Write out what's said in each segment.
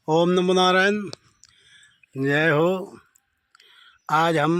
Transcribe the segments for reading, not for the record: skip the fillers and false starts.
ओम नमो नारायण। जय हो। आज हम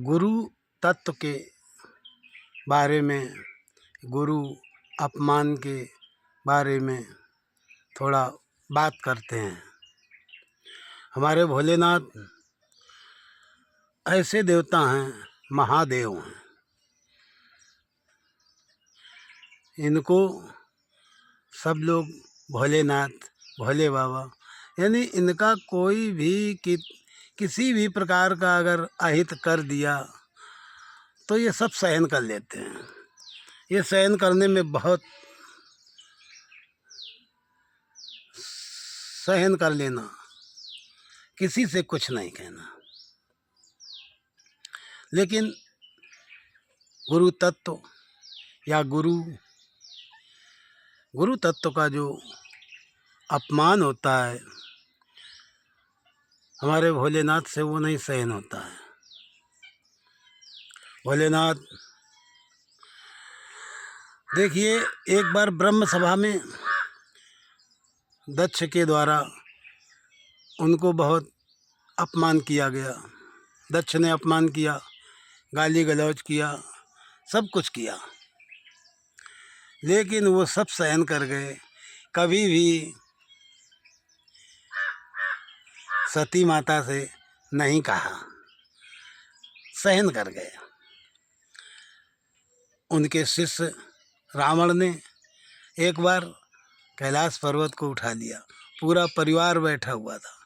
गुरु तत्व के बारे में, गुरु अपमान के बारे में थोड़ा बात करते हैं। हमारे भोलेनाथ ऐसे देवता हैं, महादेव हैं। इनको सब लोग भोलेनाथ, भोले बाबा, यानी इनका कोई भी किसी भी प्रकार का अगर अहित कर दिया तो ये सब सहन कर लेते हैं। ये सहन करने में बहुत, सहन कर लेना, किसी से कुछ नहीं कहना। लेकिन गुरु तत्व या गुरु तत्व का जो अपमान होता है, हमारे भोलेनाथ से वो नहीं सहन होता है। भोलेनाथ, देखिए, एक बार ब्रह्म सभा में दक्ष के द्वारा उनको बहुत अपमान किया गया। दक्ष ने अपमान किया, गाली गलौज किया, सब कुछ किया, लेकिन वो सब सहन कर गए। कभी भी सती माता से नहीं कहा, सहन कर गए। उनके शिष्य रावण ने एक बार कैलाश पर्वत को उठा लिया, पूरा परिवार बैठा हुआ था,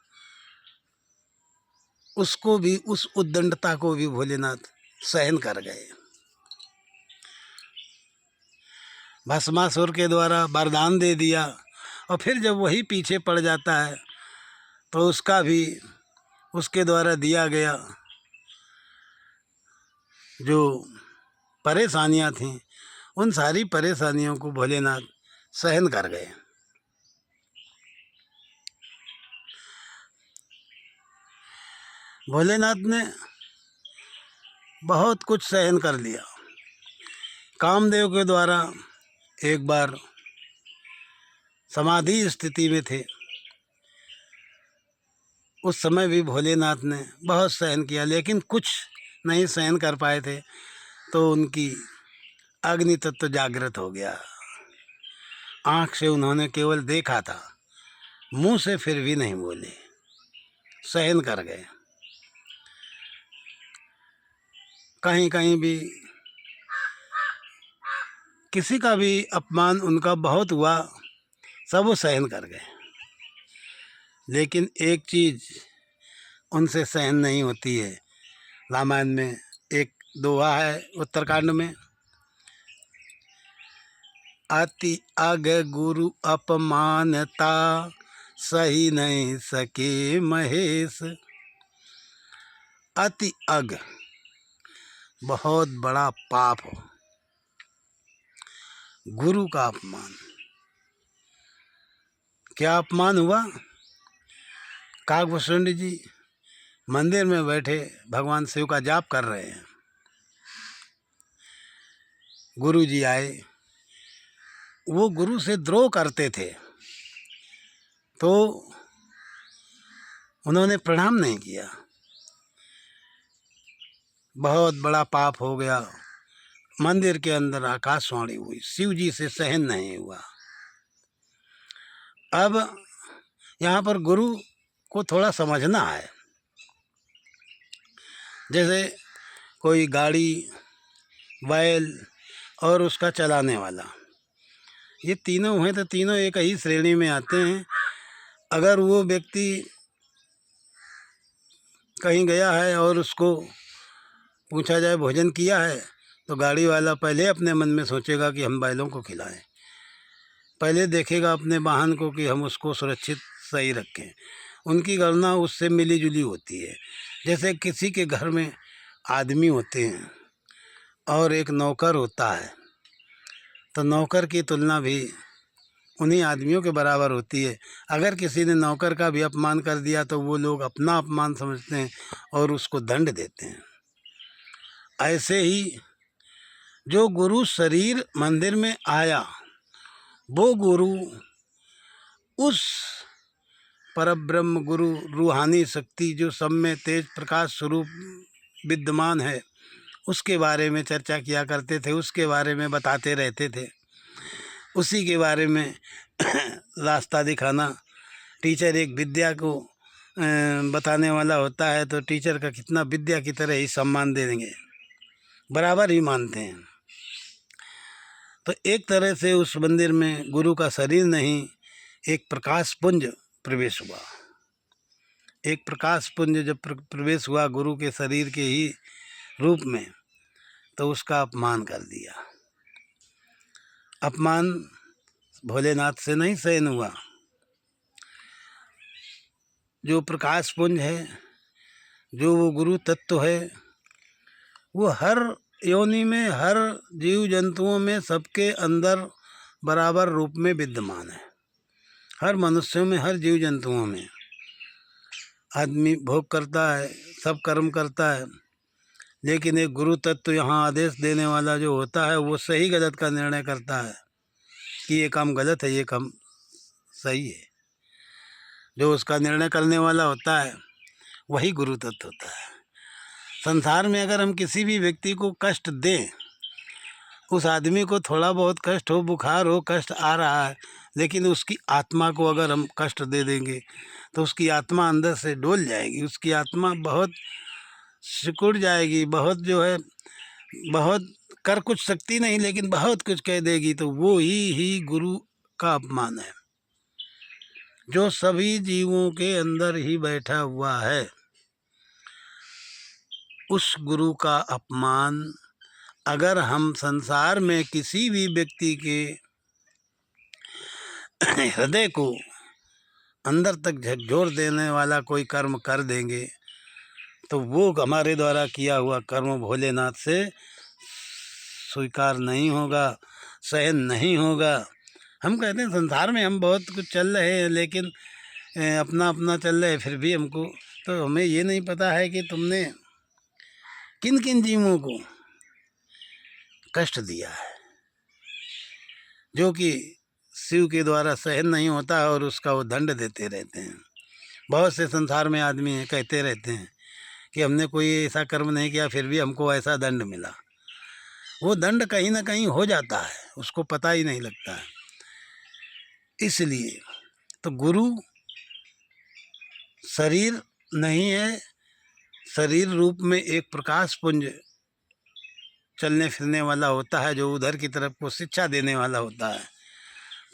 उसको भी, उस उद्दंडता को भी भोलेनाथ सहन कर गए। भस्मासुर के द्वारा वरदान दे दिया, और फिर जब वही पीछे पड़ जाता है तो उसका भी, उसके द्वारा दिया गया जो परेशानियां थीं, उन सारी परेशानियों को भोलेनाथ सहन कर गए। भोलेनाथ ने बहुत कुछ सहन कर लिया। कामदेव के द्वारा एक बार समाधि स्थिति में थे, उस समय भी भोलेनाथ ने बहुत सहन किया, लेकिन कुछ नहीं सहन कर पाए थे, तो उनकी अग्नि तत्व जागृत हो गया। आँख से उन्होंने केवल देखा था, मुंह से फिर भी नहीं बोले, सहन कर गए। कहीं कहीं भी किसी का भी अपमान उनका बहुत हुआ, सब वो सहन कर गए। लेकिन एक चीज़ उनसे सहन नहीं होती है। रामायण में एक दोहा है, उत्तरकांड में, अति अग गुरु अपमानता, सही नहीं सके महेश। अति अग, बहुत बड़ा पाप हो, गुरु का अपमान। क्या अपमान हुआ? काकभूषण जी मंदिर में बैठे भगवान शिव का जाप कर रहे हैं। गुरु जी आए, वो गुरु से द्रोह करते थे, तो उन्होंने प्रणाम नहीं किया। बहुत बड़ा पाप हो गया। मंदिर के अंदर आकाशवाणी हुई, शिव जी से सहन नहीं हुआ। अब यहाँ पर गुरु को थोड़ा समझना है। जैसे कोई गाड़ी, बैल और उसका चलाने वाला, ये तीनों हैं तो तीनों एक ही श्रेणी में आते हैं। अगर वो व्यक्ति कहीं गया है और उसको पूछा जाए भोजन किया है, तो गाड़ी वाला पहले अपने मन में सोचेगा कि हम बैलों को खिलाएं, पहले देखेगा अपने वाहन को कि हम उसको सुरक्षित सही रखें। उनकी गणना उससे मिली जुली होती है। जैसे किसी के घर में आदमी होते हैं और एक नौकर होता है, तो नौकर की तुलना भी उन्हीं आदमियों के बराबर होती है। अगर किसी ने नौकर का भी अपमान कर दिया तो वो लोग अपना अपमान समझते हैं और उसको दंड देते हैं। ऐसे ही जो गुरु शरीर मंदिर में आया, वो गुरु उस परब्रह्म गुरु रूहानी शक्ति जो सब में तेज प्रकाश स्वरूप विद्यमान है, उसके बारे में चर्चा किया करते थे, उसके बारे में बताते रहते थे। उसी के बारे में रास्ता दिखाना। टीचर एक विद्या को बताने वाला होता है तो टीचर का कितना विद्या की तरह ही सम्मान दे देंगे, बराबर ही मानते हैं। तो एक तरह से उस मंदिर में गुरु का शरीर नहीं, एक प्रकाश पुंज प्रवेश हुआ। एक प्रकाश पुंज जब प्रवेश हुआ गुरु के शरीर के ही रूप में, तो उसका अपमान कर दिया। अपमान भोलेनाथ से नहीं सहन हुआ। जो प्रकाश पुंज है, जो वो गुरु तत्व है, वो हर योनि में, हर जीव जंतुओं में, सबके अंदर बराबर रूप में विद्यमान है। हर मनुष्यों में, हर जीव जंतुओं में। आदमी भोग करता है, सब कर्म करता है, लेकिन एक गुरु तत्व यहाँ आदेश देने वाला जो होता है, वो सही गलत का निर्णय करता है कि ये काम गलत है, ये काम सही है। जो उसका निर्णय करने वाला होता है वही गुरु तत्व होता है। संसार में अगर हम किसी भी व्यक्ति को कष्ट दें, उस आदमी को थोड़ा बहुत कष्ट हो, बुखार हो, कष्ट आ रहा है, लेकिन उसकी आत्मा को अगर हम कष्ट दे देंगे तो उसकी आत्मा अंदर से डोल जाएगी। उसकी आत्मा बहुत सिकुड़ जाएगी, बहुत जो है, बहुत कर कुछ सकती नहीं, लेकिन बहुत कुछ कह देगी। तो वो ही गुरु का अपमान है, जो सभी जीवों के अंदर ही बैठा हुआ है। उस गुरु का अपमान अगर हम संसार में किसी भी व्यक्ति के हृदय को अंदर तक झकझोर देने वाला कोई कर्म कर देंगे, तो वो हमारे द्वारा किया हुआ कर्म भोलेनाथ से स्वीकार नहीं होगा, सहन नहीं होगा। हम कहते हैं संसार में हम बहुत कुछ चल रहे हैं, लेकिन अपना अपना चल रहे हैं, फिर भी हमको, तो हमें ये नहीं पता है कि तुमने किन किन जीवों को कष्ट दिया है, जो कि शिव के द्वारा सहन नहीं होता है और उसका वो दंड देते रहते हैं। बहुत से संसार में आदमी हैं, कहते रहते हैं कि हमने कोई ऐसा कर्म नहीं किया, फिर भी हमको ऐसा दंड मिला। वो दंड कहीं ना कहीं हो जाता है, उसको पता ही नहीं लगता है। इसलिए तो गुरु शरीर नहीं है, शरीर रूप में एक प्रकाश पुंज चलने फिरने वाला होता है, जो उधर की तरफ को शिक्षा देने वाला होता है।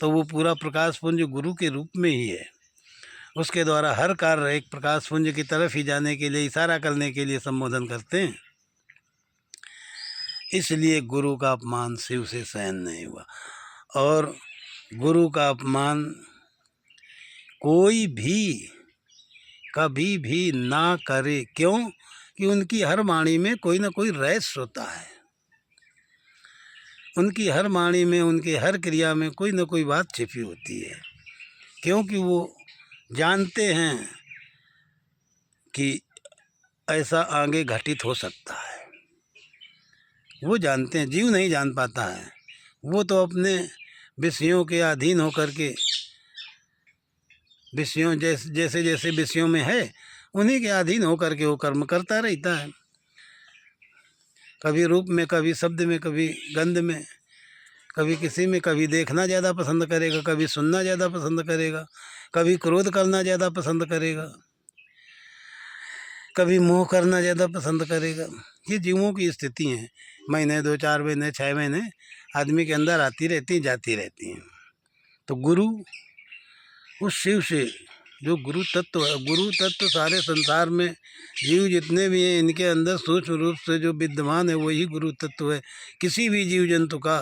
तो वो पूरा प्रकाश पुंज गुरु के रूप में ही है। उसके द्वारा हर कार्य एक प्रकाश पुंज की तरफ ही जाने के लिए, इशारा करने के लिए संबोधन करते हैं। इसलिए गुरु का अपमान शिव से सहन नहीं हुआ। और गुरु का अपमान कोई भी कभी भी ना करे। क्यों? कि उनकी हर वाणी में कोई ना कोई रहस्य होता है। उनकी हर वाणी में, उनके हर क्रिया में कोई ना कोई बात छिपी होती है, क्योंकि वो जानते हैं कि ऐसा आगे घटित हो सकता है। वो जानते हैं, जीव नहीं जान पाता है। वो तो अपने विषयों के अधीन होकर के, विषयों जैसे जैसे विषयों में है, उन्हीं के अधीन होकर के वो कर्म करता रहता है। कभी रूप में, कभी शब्द में, कभी गंध में, कभी किसी में, कभी देखना ज़्यादा पसंद करेगा, कभी सुनना ज़्यादा पसंद करेगा, कभी क्रोध करना ज़्यादा पसंद करेगा, कभी मोह करना ज़्यादा पसंद करेगा। ये जीवों की स्थिति है। महीने 2-4 महीने 6 महीने आदमी के अंदर आती रहती, जाती रहती हैं। तो गुरु उस शिव से, जो गुरु तत्व है, गुरु तत्व सारे संसार में जीव जितने भी हैं, इनके अंदर सूक्ष्म रूप से जो विद्यमान है, वही गुरु तत्व है। किसी भी जीव जंतु का,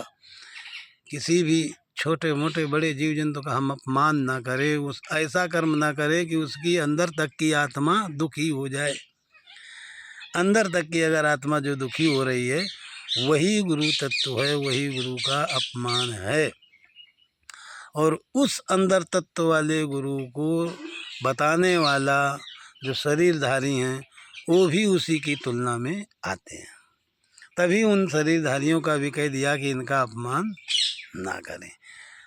किसी भी छोटे मोटे बड़े जीव जंतु का हम अपमान ना करें, उस ऐसा कर्म ना करें कि उसकी अंदर तक की आत्मा दुखी हो जाए। अंदर तक की अगर आत्मा जो दुखी हो रही है, वही गुरु तत्व है, वही गुरु का अपमान है। और उस अंदर तत्व वाले गुरु को बताने वाला जो शरीरधारी हैं, वो भी उसी की तुलना में आते हैं। तभी उन शरीरधारियों का भी कह दिया कि इनका अपमान ना करें।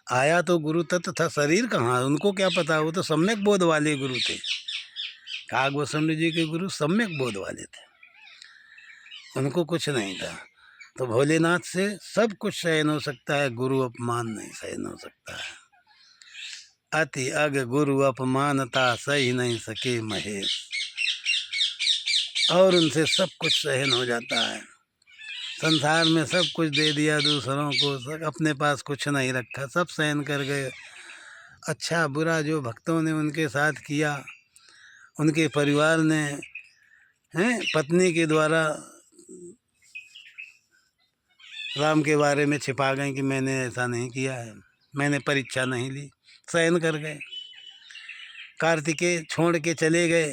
आया तो गुरु तत्व था, शरीर कहाँ, उनको क्या पता, वो तो सम्यक बोध वाले गुरु थे। काग गोस्वामी जी के गुरु सम्यक बोध वाले थे, उनको कुछ नहीं था। तो भोलेनाथ से सब कुछ सहन हो सकता है, गुरु अपमान नहीं सहन हो सकता है। अति अग गुरु अपमानता सही नहीं सके महेश, और उनसे सब कुछ सहन हो जाता है। संसार में सब कुछ दे दिया दूसरों को, सब अपने पास कुछ नहीं रखा, सब सहन कर गए। अच्छा बुरा जो भक्तों ने उनके साथ किया, उनके परिवार ने पत्नी के द्वारा राम के बारे में छिपा गए कि मैंने ऐसा नहीं किया है, मैंने परीक्षा नहीं ली, सहन कर गए। कार्तिकेय छोड़ के चले गए,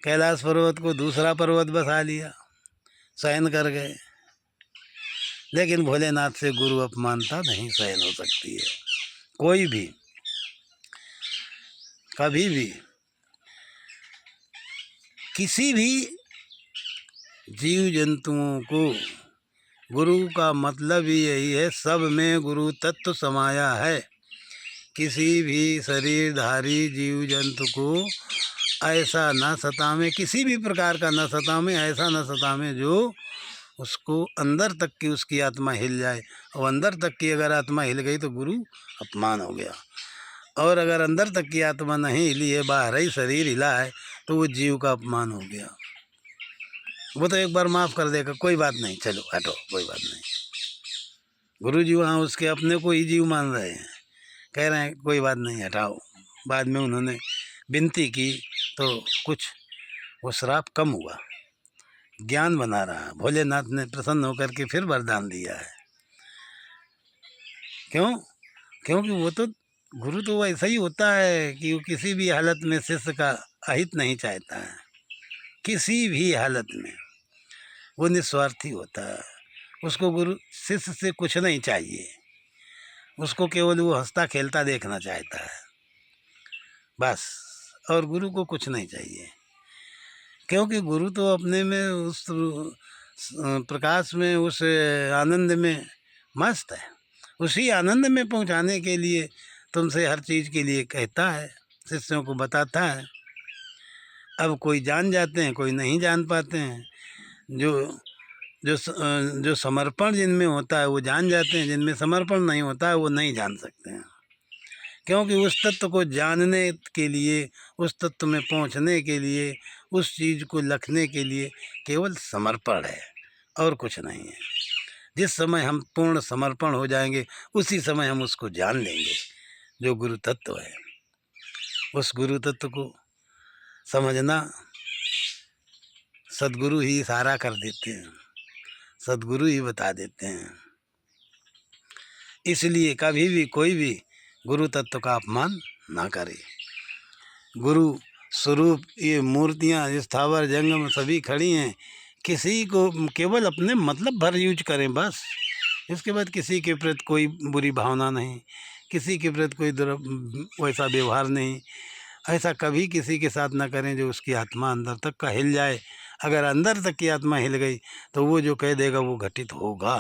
कैलाश पर्वत को दूसरा पर्वत बसा लिया, सहन कर गए। लेकिन भोलेनाथ से गुरु अपमानता नहीं सहन हो सकती है, कोई भी कभी भी। किसी भी जीव जंतुओं को गुरु का मतलब ही यही है, सब में गुरु तत्व समाया है। किसी भी शरीरधारी जीव जंतु को ऐसा न सतावे, किसी भी प्रकार का न सतावे, ऐसा न सतावे जो उसको अंदर तक की उसकी आत्मा हिल जाए। और अंदर तक की अगर आत्मा हिल गई तो गुरु अपमान हो गया, और अगर अंदर तक की आत्मा नहीं हिली है, बाहर ही शरीर हिला है, तो वो जीव का अपमान हो गया। वो तो एक बार माफ़ कर देगा, कोई बात नहीं, चलो हटो, कोई बात नहीं। गुरु जी वहाँ उसके अपने को ही जीव मान रहे हैं, कह रहे हैं कोई बात नहीं, हटाओ। बाद में उन्होंने विनती की तो कुछ वो श्राप कम हुआ, ज्ञान बना रहा। भोलेनाथ ने प्रसन्न होकर के फिर वरदान दिया है। क्यों? क्योंकि वो तो गुरु तो ऐसा ही होता है कि वो किसी भी हालत में शिष्य का अहित नहीं चाहता है, किसी भी हालत में वो निस्वार्थी होता है। उसको गुरु शिष्य से कुछ नहीं चाहिए, उसको केवल वो हंसता खेलता देखना चाहता है बस, और गुरु को कुछ नहीं चाहिए। क्योंकि गुरु तो अपने में उस प्रकाश में, उस आनंद में मस्त है। उसी आनंद में पहुंचाने के लिए तुमसे हर चीज़ के लिए कहता है, शिष्यों को बताता है। अब कोई जान जाते हैं, कोई नहीं जान पाते हैं। जो जो जो समर्पण जिनमें होता है वो जान जाते हैं, जिनमें समर्पण नहीं होता है वो नहीं जान सकते हैं। क्योंकि उस तत्व को जानने के लिए, उस तत्व में पहुंचने के लिए, उस चीज़ को लखने के लिए केवल समर्पण है और कुछ नहीं है। जिस समय हम पूर्ण समर्पण हो जाएंगे, उसी समय हम उसको जान लेंगे जो गुरु तत्व है। उस गुरु तत्व को समझना सदगुरु ही इशारा कर देते हैं, सदगुरु ही बता देते हैं। इसलिए कभी भी कोई भी गुरु तत्व का अपमान ना करे। गुरु स्वरूप ये मूर्तियाँ स्थावर जंगम सभी खड़ी हैं, किसी को केवल अपने मतलब भर यूज करें बस। इसके बाद किसी के प्रति कोई बुरी भावना नहीं, किसी के प्रति कोई वैसा व्यवहार नहीं। ऐसा कभी किसी के साथ ना करें जो उसकी आत्मा अंदर तक का हिल जाए। अगर अंदर तक की आत्मा हिल गई तो वो जो कह देगा वो घटित होगा,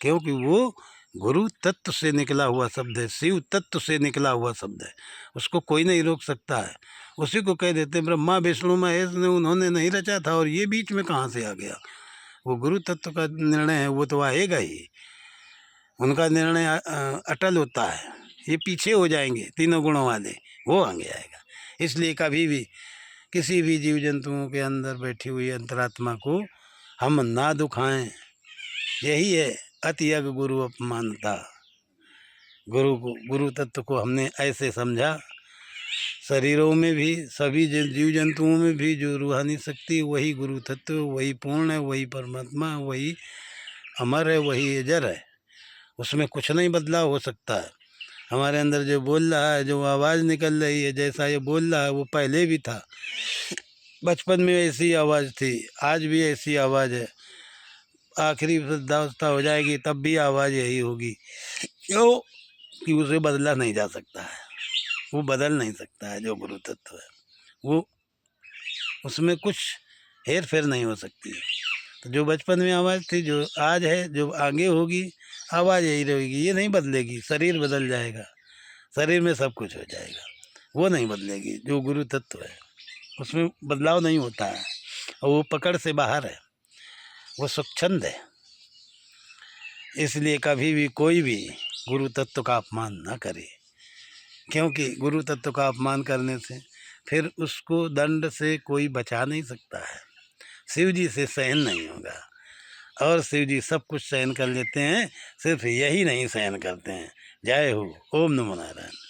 क्योंकि वो गुरु तत्व से निकला हुआ शब्द है, शिव तत्व से निकला हुआ शब्द है, उसको कोई नहीं रोक सकता है। उसी को कह देते हैं ब्रह्मा विष्णु महेश ने उन्होंने नहीं रचा था और ये बीच में कहाँ से आ गया। वो गुरु तत्व का निर्णय है, वो तो आएगा ही, उनका निर्णय अटल होता है। ये पीछे हो जाएंगे तीनों गुणों वाले, वो आगे आएगा। इसलिए कभी भी किसी भी जीव जंतुओं के अंदर बैठी हुई अंतरात्मा को हम ना दुखाएं। यही है अति अग गुरु अपमानता। गुरु तत्व को हमने ऐसे समझा, शरीरों में भी, सभी जीव जंतुओं में भी जो रूहानी शक्ति, वही गुरु तत्व, वही पूर्ण है, वही परमात्मा, वही अमर है, वही अजर है। उसमें कुछ नहीं बदलाव हो सकता है। हमारे अंदर जो बोल रहा है, जो आवाज़ निकल रही है, जैसा ये बोल रहा है वो पहले भी था। बचपन में ऐसी आवाज़ थी, आज भी ऐसी आवाज़ है, आखिरी वृद्धावस्था हो जाएगी तब भी आवाज़ यही होगी। क्यों? कि उसे बदला नहीं जा सकता है, वो बदल नहीं सकता है। जो गुरु तत्व है वो, उसमें कुछ हेर फेर नहीं हो सकती है। तो जो बचपन में आवाज़ थी, जो आज है, जो आगे होगी, आवाज़ यही रहेगी, ये नहीं बदलेगी। शरीर बदल जाएगा, शरीर में सब कुछ हो जाएगा, वो नहीं बदलेगी। जो गुरु तत्व है उसमें बदलाव नहीं होता है, और वो पकड़ से बाहर है, वो स्वच्छंद है। इसलिए कभी भी कोई भी गुरु तत्व का अपमान ना करे, क्योंकि गुरु तत्व का अपमान करने से फिर उसको दंड से कोई बचा नहीं सकता है। शिव जी से सहन नहीं होगा, और शिव जी सब कुछ सहन कर लेते हैं, सिर्फ यही नहीं सहन करते हैं। जय हो। ओम नमो नारायण।